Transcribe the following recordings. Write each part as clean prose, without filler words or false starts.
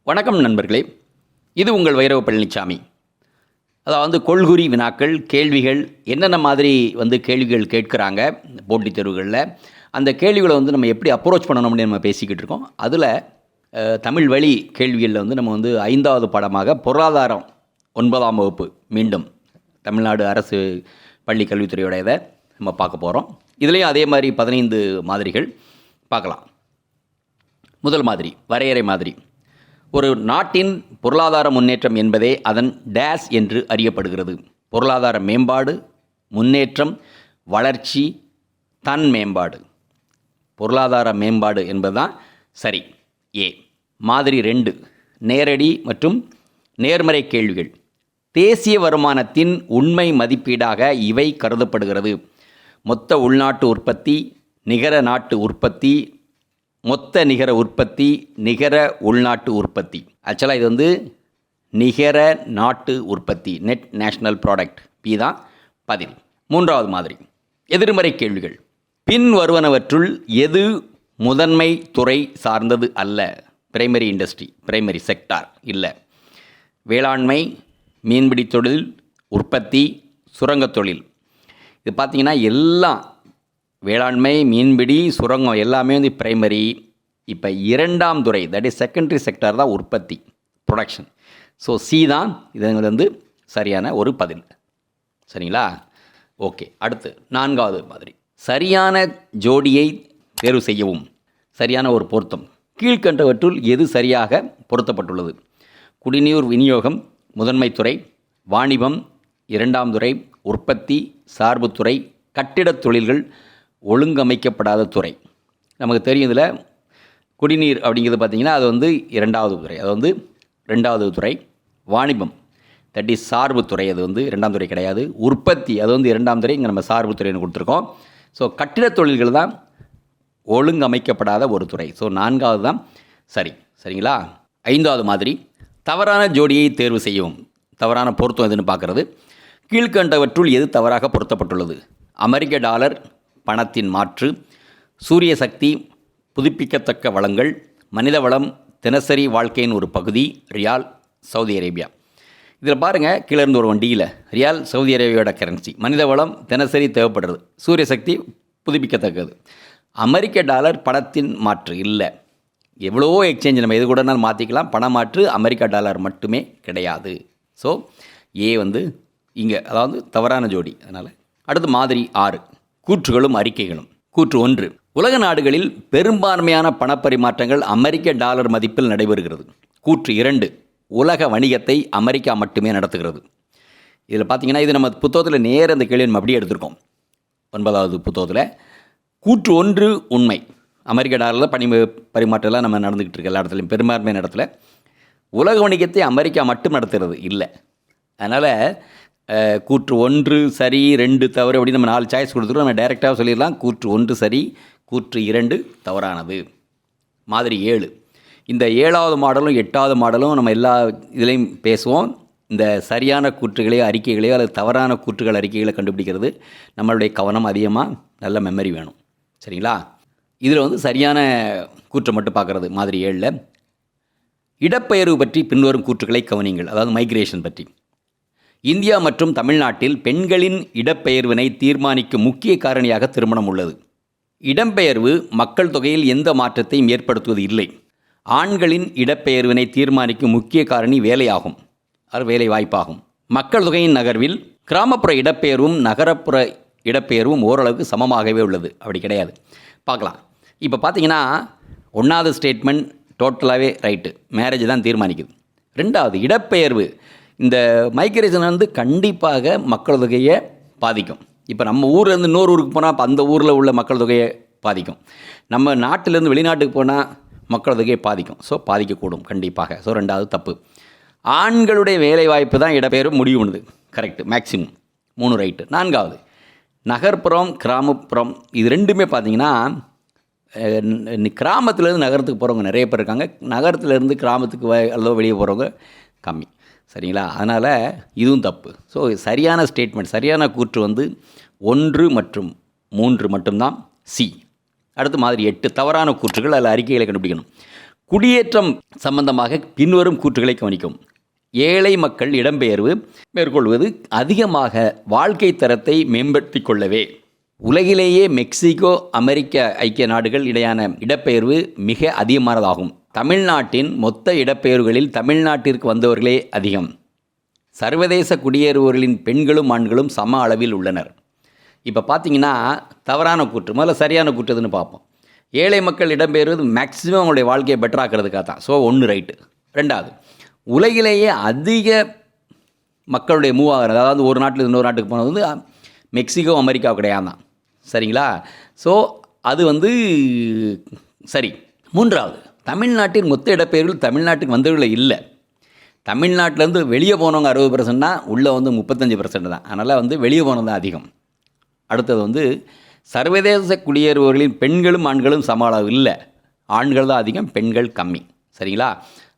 வணக்கம் நண்பர்களே, இது உங்கள் V.Palanichamy. அதாவது கொள்குறி வினாக்கள், கேள்விகள் என்னென்ன மாதிரி கேள்விகள் கேட்குறாங்க போட்டித் தேர்வுகளில், அந்த கேள்விகளை நம்ம எப்படி அப்ரோச் பண்ணணும்னு நம்ம பேசிக்கிட்டு இருக்கோம். அதில் தமிழ் வழி கேள்விகளில் நம்ம 5வது பாடமாக பொருளாதாரம் 9ஆம் வகுப்பு மீண்டும் தமிழ்நாடு அரசு பள்ளி கல்வித்துறையோட இதை நம்ம பார்க்க போகிறோம். இதுலேயும் அதே மாதிரி 15 மாதிரிகள் பார்க்கலாம். முதல் மாதிரி வரையறை மாதிரி. ஒரு நாட்டின் பொருளாதார முன்னேற்றம் என்பதே அதன் டேஸ் என்று அறியப்படுகிறது. பொருளாதார மேம்பாடு, முன்னேற்றம், வளர்ச்சி, தன் மேம்பாடு. பொருளாதார மேம்பாடு என்பதுதான் சரி. ஏ. மாதிரி 2 நேரடி மற்றும் நேர்மறை கேள்விகள். தேசிய வருமானத்தின் உண்மை மதிப்பீடாக இவை கருதப்படுகிறது. மொத்த உள்நாட்டு உற்பத்தி, நிகர நாட்டு உற்பத்தி, மொத்த நிகர உற்பத்தி, நிகர உள்நாட்டு உற்பத்தி. ஆக்சுவலாக இது நிகர நாட்டு உற்பத்தி, நெட் நேஷ்னல் ப்ராடக்ட். பி தான் பதில். 3வது மாதிரி எதிர்மறை கேள்விகள். பின் வருவனவற்றுள் எது முதன்மை துறை சார்ந்தது அல்ல? பிரைமரி இண்டஸ்ட்ரி, பிரைமரி செக்டார் இல்லை. வேளாண்மை, மீன்பிடி தொழில், உற்பத்தி, சுரங்கத் தொழில். இது பார்த்திங்கன்னா எல்லாம் வேளாண்மை, மீன்பிடி, சுரங்கம் எல்லாமே பிரைமரி. இப்போ 2ஆம் துறை, தட் இஸ் செகண்டரி செக்டார் தான் உற்பத்தி, ப்ரொடக்ஷன். ஸோ சி தான் இது சரியான ஒரு பதில். சரிங்களா? ஓகே. அடுத்து 4வது மாதிரி சரியான ஜோடியை தேர்வு செய்யவும். சரியான ஒரு பொருத்தம். கீழ்கண்டவற்றுள் எது சரியாக பொருத்தப்பட்டுள்ளது? குடிநீர் விநியோகம் முதன்மை துறை, வாணிபம் 2ஆம் துறை, உற்பத்தி சார்புத்துறை, கட்டிடத் தொழில்கள் ஒழுங்கமைக்கப்படாத துறை. நமக்கு தெரியும் இதில் குடிநீர் அப்படிங்கிறது பார்த்திங்கன்னா அது 2ஆவது துறை, அது 2ஆவது துறை. வாணிபம் தட் இஸ் சார்புத்துறை, அது 2ஆம் துறை கிடையாது. உற்பத்தி அது 2ஆம் துறை, இங்கே நம்ம சார்புத்துறைன்னு கொடுத்துருக்கோம். ஸோ கட்டிடத் தொழில்கள் தான் ஒழுங்கமைக்கப்படாத ஒரு துறை. ஸோ 4வது தான் சரி. சரிங்களா? 5வது மாதிரி தவறான ஜோடியை தேர்வு செய்யவும். தவறான பொருத்தம் எதுன்னு பார்க்குறது. கீழ்கண்டவற்றுள் எது தவறாக பொருத்தப்பட்டுள்ளது? அமெரிக்க டாலர் பணத்தின் மாற்று, சூரிய சக்தி புதுப்பிக்கத்தக்க வளங்கள், மனித வளம் தினசரி வாழ்க்கையின் ஒரு பகுதி, ரியால் சவுதி அரேபியா. இதில் பாருங்கள், கீழே இருந்து ஒரு வண்டியில் ரியால் சவுதி அரேபியாவோட கரன்சி, மனித வளம் தினசரி தேவைப்படுறது, சூரிய சக்தி புதுப்பிக்கத்தக்கது. அமெரிக்க டாலர் பணத்தின் மாற்று இல்லை. எவ்வளவோ எக்ஸ்சேஞ்ச் நம்ம எது கூடனாலும் மாற்றிக்கலாம். பண மாற்று அமெரிக்க டாலர் மட்டுமே கிடையாது. ஸோ ஏ இங்கே அதாவது தவறான ஜோடி. அதனால் அடுத்து மாதிரி 6 கூற்றுகளும் அறிக்கைகளும். கூற்று 1 உலக நாடுகளில் பெரும்பான்மையான பணப்பரிமாற்றங்கள் அமெரிக்க டாலர் மதிப்பில் நடைபெறுகிறது. கூற்று 2 உலக வணிகத்தை அமெரிக்கா மட்டுமே நடத்துகிறது. இதில் பார்த்திங்கன்னா இது நம்ம புத்தகத்தில் நேர அந்த கேள்வி நம்ம அப்படியே எடுத்திருக்கோம் 9வது புத்தகத்தில். கூற்று 1 உண்மை. அமெரிக்க டாலரில் பரிமாற்றம்லாம் நம்ம நடந்துக்கிட்டு இருக்க எல்லா இடத்துலையும், பெரும்பான்மையான இடத்துல. உலக வணிகத்தை அமெரிக்கா மட்டும் நடத்துகிறது இல்லை. அதனால் கூற்று 1 சரி, 2 தவறு அப்படின்னு நம்ம 4 சாய்ஸ் கொடுத்துருவோம். நம்ம டைரெக்டாக சொல்லிடலாம். கூற்று 1 சரி, கூற்று 2 தவறானது. மாதிரி 7 இந்த 7வது மாடலும் 8வது மாடலும் நம்ம எல்லா இதுலேயும் பேசுவோம். இந்த சரியான கூற்றுகளையோ அறிக்கைகளையோ அல்லது தவறான கூற்றுகள் அறிக்கைகளை கண்டுபிடிக்கிறது நம்மளுடைய கவனம் அதிகமாக, நல்ல மெமரி வேணும். சரிங்களா? இதில் சரியான கூற்றை மட்டும் பார்க்குறது. மாதிரி 7ல் இடப்பெயர்வு பற்றி பின்வரும் கூற்றுகளை கவனிங்கள். அதாவது மைக்ரேஷன் பற்றி. இந்தியா மற்றும் தமிழ்நாட்டில் பெண்களின் இடப்பெயர்வினை தீர்மானிக்கும் முக்கிய காரணியாக திருமணம் உள்ளது. இடம்பெயர்வு மக்கள் தொகையில் எந்த மாற்றத்தையும் ஏற்படுத்துவது இல்லை. ஆண்களின் இடப்பெயர்வினை தீர்மானிக்கும் முக்கிய காரணி வேலையாகும், அது வேலை வாய்ப்பாகும். மக்கள் தொகையின் நகர்வில் கிராமப்புற இடப்பெயர்வும் நகரப்புற இடப்பெயர்வும் ஓரளவுக்கு சமமாகவே உள்ளது. அப்படி கிடையாது. பார்க்கலாம். இப்போ பார்த்தீங்கன்னா 1வது ஸ்டேட்மெண்ட் டோட்டலாகவே ரைட்டு, மேரேஜ் தான் தீர்மானிக்குது. 2வது இடப்பெயர்வு, இந்த மைக்ரேஷன் கண்டிப்பாக மக்கள் தொகையை பாதிக்கும். இப்போ நம்ம ஊர்லேருந்து இன்னொரு ஊருக்கு போனால் அப்போ அந்த ஊரில் உள்ள மக்கள் தொகையை பாதிக்கும். நம்ம நாட்டிலேருந்து வெளிநாட்டுக்கு போனால் மக்கள் தொகையை பாதிக்கும். ஸோ பாதிக்கக்கூடும் கண்டிப்பாக. ஸோ 2வது தப்பு. ஆண்களுடைய வேலைவாய்ப்பு தான் இடப்பெயர்வு முடிவு பண்ணுது. Correct, maximum 3 right. 4வது நகர்ப்புறம் கிராமப்புறம், இது 2மே பார்த்திங்கன்னா கிராமத்துலேருந்து நகரத்துக்கு போகிறவங்க நிறைய பேர் இருக்காங்க. நகரத்துலேருந்து கிராமத்துக்கு அல்லது வெளியே போகிறவங்க கம்மி. சரிங்களா? அதனால் இதுவும் தப்பு. ஸோ சரியான ஸ்டேட்மெண்ட், சரியான கூற்று 1 மற்றும் 3 மட்டும்தான் சி. அடுத்து மாதிரி 8 தவறான கூற்றுகள், அதில் அறிக்கைகளை கண்டுபிடிக்கணும். குடியேற்றம் சம்பந்தமாக பின்வரும் கூற்றுகளை கவனிக்கும். ஏழை மக்கள் இடம்பெயர்வு மேற்கொள்வது அதிகமாக வாழ்க்கை தரத்தை மேம்படுத்திக் கொள்ளவே. உலகிலேயே மெக்சிகோ அமெரிக்க ஐக்கிய நாடுகள் இடையான இடப்பெயர்வு மிக அதிகமானதாகும். தமிழ்நாட்டின் மொத்த இடப்பெயர்வுகளில் தமிழ்நாட்டிற்கு வந்தவர்களே அதிகம். சர்வதேச குடியேறுவோர்களின் பெண்களும் ஆண்களும் சம அளவில் உள்ளனர். இப்போ பார்த்தீங்கன்னா தவறான கூற்று, முதல்ல சரியான கூற்றுதுன்னு பார்ப்போம். ஏழை மக்கள் இடம்பெயர்வது மேக்சிமம் அவங்களுடைய வாழ்க்கையை பெட்டராக்கிறதுக்காக தான். ஸோ ஒன்று ரைட்டு. ரெண்டாவது, உலகிலேயே அதிக மக்களுடைய மூவ் ஆகிறது, அதாவது ஒரு நாட்டில் இன்னொரு நாட்டுக்கு போனது வந்து மெக்சிகோ அமெரிக்கா கிடையாது தான். சரிங்களா? ஸோ அது வந்து சரி. மூன்றாவது, தமிழ்நாட்டின் மொத்த இடப்பெயர்கள் தமிழ்நாட்டுக்கு வந்தவர்கள் இல்லை. தமிழ்நாட்டிலேருந்து வெளியே போனவங்க 60%னா உள்ளே வந்து 35% தான். அதனால் வந்து வெளியே போனது தான் அதிகம். அடுத்தது வந்து சர்வதேச குடியேறுபவர்களின் பெண்களும் ஆண்களும் சம அளவு இல்லை. ஆண்கள் தான் அதிகம், பெண்கள் கம்மி. சரிங்களா?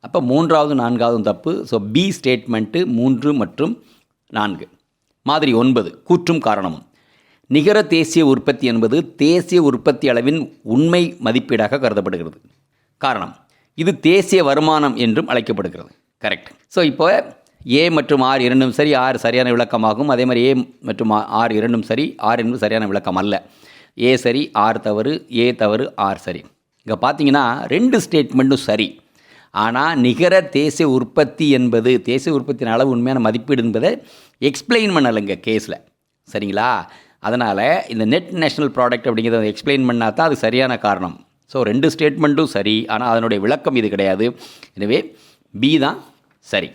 அப்போ 3வது 4வது தப்பு. ஸோ பி ஸ்டேட்மெண்ட்டு 3 மற்றும் 4. மாதிரி 9, கூற்றும் காரணமும். நிகர தேசிய உற்பத்தி என்பது தேசிய உற்பத்தி அளவின் உண்மை மதிப்பீடாக கருதப்படுகிறது. காரணம், இது தேசிய வருமானம் என்றும் அழைக்கப்படுகிறது. கரெக்ட். ஸோ இப்போ ஏ மற்றும் ஆர் இரண்டும் சரி, ஆர் சரியான விளக்கமாகும். அதே மாதிரி ஏ மற்றும் ஆர் இரண்டும் சரி, ஆர் என்பது சரியான விளக்கம் அல்ல. ஏ சரி, ஆர் தவறு, ஏ தவறு, ஆர் சரி. இங்கே பார்த்தீங்கன்னா 2 ஸ்டேட்மெண்ட்டும் சரி. ஆனால் நிகர தேசிய உற்பத்தி என்பது தேசிய உற்பத்தியின் அளவு உண்மையான மதிப்பீடு என்பதை எக்ஸ்பிளைன் பண்ணலைங்க கேஸில். சரிங்களா? அதனால் இந்த நெட் நேஷ்னல் ப்ராடக்ட் அப்படிங்கிறத எக்ஸ்பிளைன் பண்ணால் தான் அது சரியான காரணம். ஸோ 2 ஸ்டேட்மெண்ட்டும் சரி, ஆனால் அதனுடைய விளக்கம் இது கிடையாது. எனவே பி தான் சரி.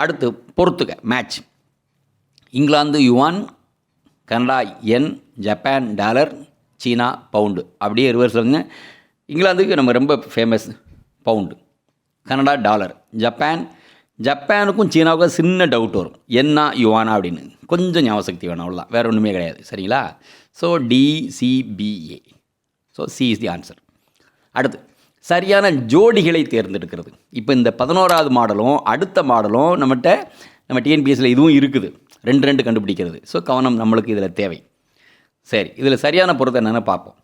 அடுத்து பொறுத்துக்க மேட்ச். இங்கிலாந்து yuan, Canada yen, Japan dollar, சீனா பவுண்டு. அப்படியே ரிவர்ஸ் சொல்லுங்க. இங்கிலாந்துக்கு நம்ம ரொம்ப ஃபேமஸ் பவுண்டு, கனடா டாலர், ஜப்பானுக்கும் சீனாவுக்கும் சின்ன டவுட் வரும், என்ன யுவானா அப்படின்னு. கொஞ்சம் ஞாபகசக்தி வேணும், அவ்வளோதான், வேறு ஒன்றுமே கிடையாது. சரிங்களா? So DCPA. So C is the answer. அடுத்து சரியான ஜோடிகளை தேர்ந்தெடுக்கிறது. இப்போ இந்த 11வது மாடலும் அடுத்த மாடலும் நம்ம டிஎன்பிஎஸ்சியில் இதுவும் இருக்குது, 2 கண்டுபிடிக்கிறது. ஸோ கவனம் நம்மளுக்கு இதில் தேவை. சரி, இதில் சரியான பொறுத்து என்னென்னு பார்ப்போம்.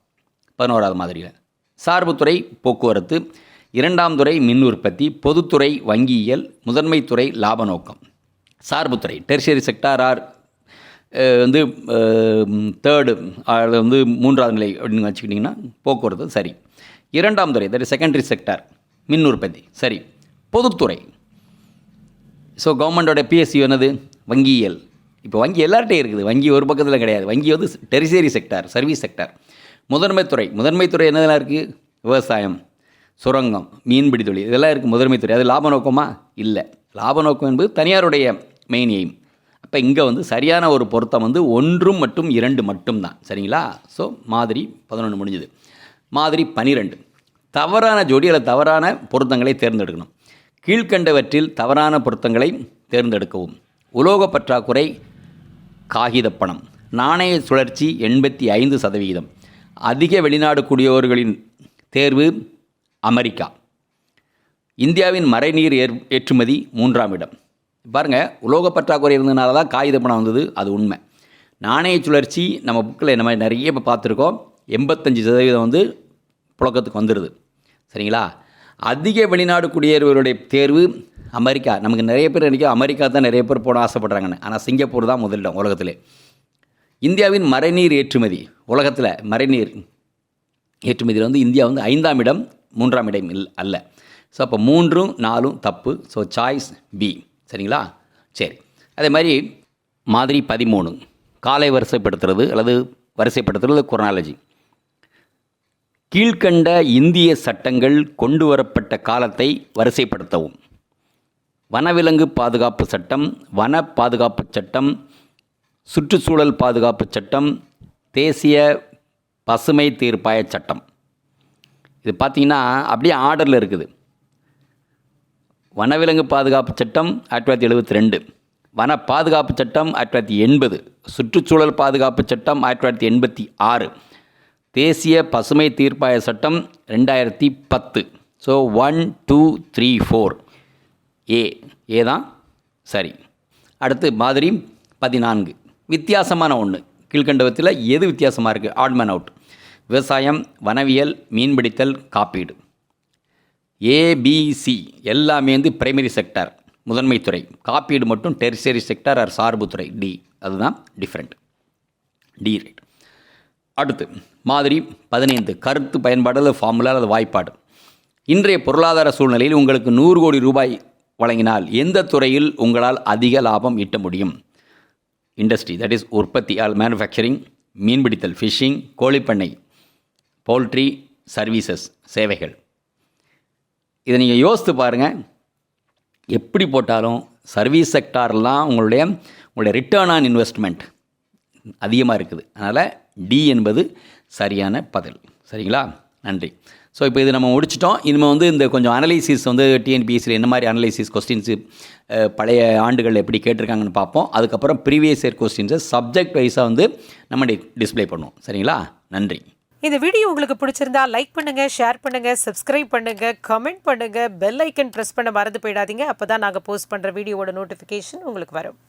11வது மாதிரியில் சார்புத்துறை போக்குவரத்து, 2ஆம் துறை மின் உற்பத்தி, பொதுத்துறை வங்கியியல், முதன்மை துறை லாப நோக்கம். சார்புத்துறை டெர்ஷியரி செக்டார் ஆர் வந்து தேர்டு, அது வந்து 3வது நிலை அப்படின்னு வச்சுக்கிட்டிங்கன்னா போக்குவரத்து சரி. 2ஆம் துறை தட் இஸ் செகண்டரி செக்டார் மின் உற்பத்தி சரி. பொதுத்துறை, ஸோ கவர்மெண்டோட பிஎஸ்சி என்னது வங்கியியல். இப்போ வங்கி எல்லார்ட்டையும் இருக்குது, வங்கி ஒரு பக்கத்தில் கிடையாது. வங்கி வந்து டெரிசரி செக்டார், சர்வீஸ் செக்டார். முதன்மை துறை என்னதெல்லாம் இருக்குது? விவசாயம், சுரங்கம், மீன்பிடி தொழில், இதெல்லாம் இருக்குது முதன்மைத்துறை. அது லாப நோக்கமா? இல்லை. லாப நோக்கம் என்பது தனியாருடைய மெயின் எய்ம். அப்போ இங்கே வந்து சரியான ஒரு பொருத்தம் வந்து 1 மற்றும் 2 மட்டும்தான். சரிங்களா? ஸோ மாதிரி 11 முடிஞ்சுது. மாதிரி 12 தவறான ஜோடி அல்லது தவறான பொருத்தங்களை தேர்ந்தெடுக்கணும். கீழ்கண்டவற்றில் தவறான பொருத்தங்களை தேர்ந்தெடுக்கவும். உலோக பற்றாக்குறை, காகித பணம். நாணய சுழற்சி 85%. அதிக வெளிநாடு குடியோர்களின் தேர்வு அமெரிக்கா. இந்தியாவின் மறைநீர் ஏற்றுமதி 3ஆம் இடம். பாருங்கள், உலோக பற்றாக்குறை இருந்ததுனால தான் காகித பணம் வந்தது, அது உண்மை. நாணய சுழற்சி நம்ம புக்கில் நம்ம நிறைய இப்போ பார்த்துருக்கோம், 85% வந்து புழக்கத்துக்கு வந்துடுது. சரிங்களா? அதிக வெளிநாடு குடியேறுவருடைய தேர்வு அமெரிக்கா. நமக்கு நிறைய பேர் நினைக்கும் அமெரிக்கா தான் நிறைய பேர் போட ஆசைப்படுறாங்கன்னு, ஆனால் சிங்கப்பூர் தான் முதலிடம் உலகத்திலே. இந்தியாவின் மறைநீர் ஏற்றுமதி, உலகத்தில் மறைநீர் ஏற்றுமதியில் வந்து இந்தியா வந்து 5ஆம் இடம், 3ஆம் இடம் அல்ல. ஸோ அப்போ 3, 4 தப்பு. So choice B. சரிங்களா? சரி. அதே மாதிரி மாதிரி 13 காலை வரிசைப்படுத்துறது அல்லது வரிசைப்படுத்துறது குரோனாலஜி. கீழ்கண்ட இந்திய சட்டங்கள் கொண்டு வரப்பட்ட காலத்தை வரிசைப்படுத்தவும். வனவிலங்கு பாதுகாப்பு சட்டம், வன பாதுகாப்பு சட்டம், சுற்றுச்சூழல் பாதுகாப்பு சட்டம், தேசிய பசுமை தீர்ப்பாய சட்டம். இது பார்த்திங்கன்னா அப்படியே ஆர்டரில் இருக்குது. வனவிலங்கு பாதுகாப்பு சட்டம் 1972, வன பாதுகாப்பு சட்டம் 1980, சுற்றுச்சூழல் பாதுகாப்பு சட்டம் 1986, தேசிய பசுமை தீர்ப்பாய சட்டம் 2010. ஸோ 1, 2, 3, 4 ஏ தான் சரி. அடுத்து மாதிரி 14 வித்தியாசமான ஒன்று. கீழ்கண்டவத்தில் எது வித்தியாசமாக இருக்குது? Odd man out. விவசாயம், வனவியல், மீன்பிடித்தல், காப்பீடு. ஏபிசி எல்லாமே வந்து பிரைமரி செக்டார், முதன்மை துறை. காப்பீடு மட்டும் டெர்சியரி செக்டார் ஆர் சார்பு துறை, டி. அதுதான் டிஃப்ரெண்ட். D write. அடுத்து மாதிரி 15 கருத்து பயன்பாடு அல்லது ஃபார்முலா அல்லது வாய்ப்பாடு. இன்றைய பொருளாதார சூழ்நிலையில் உங்களுக்கு 100 கோடி ரூபாய் வழங்கினால் எந்த துறையில் உங்களால் அதிக லாபம் ஈட்ட முடியும்? இண்டஸ்ட்ரி, தட் இஸ் உற்பத்தி ஆல் மேனுஃபேக்சரிங், மீன்பிடித்தல் ஃபிஷிங், கோழிப்பண்ணை, பவுல்ட்ரி, சர்வீசஸ் சேவைகள். இதை நீங்கள் யோசித்து பாருங்கள். எப்படி போட்டாலும் சர்வீஸ் செக்டார்லாம் உங்களுடைய ரிட்டர்ன் ஆன் இன்வெஸ்ட்மெண்ட் அதிகமாக இருக்குது. அதனால் டி என்பது சரியான பதில். சரிங்களா? நன்றி. ஸோ இப்போ இது நம்ம முடிச்சிட்டோம். இனிமேல் வந்து இந்த கொஞ்சம் அனலைசிஸ் வந்து டிஎன்பிஎஸ்சியில் என்ன மாதிரி அனலைசிஸ் கொஸ்டின்ஸு பழைய ஆண்டுகளில் எப்படி கேட்டிருக்காங்கன்னு பார்ப்போம். அதுக்கப்புறம் ப்ரீவியஸ் இயர் கொஸ்டின்ஸை சப்ஜெக்ட் வைஸாக வந்து நம்ம டிஸ்பிளே பண்ணுவோம். சரிங்களா? நன்றி. இந்த வீடியோ உங்களுக்கு பிடிச்சிருந்தா லைக் பண்ணுங்க, ஷேர் பண்ணுங்க, சப்ஸ்கிரைப் பண்ணுங்க, கமெண்ட் பண்ணுங்க, பெல் ஐக்கன் பிரஸ் பண்ண மறந்து போயிடாதீங்க. அப்பதான் நாங்கள் போஸ்ட் பண்ற வீடியோவோட நோட்டிஃபிகேஷன் உங்களுக்கு வரும்.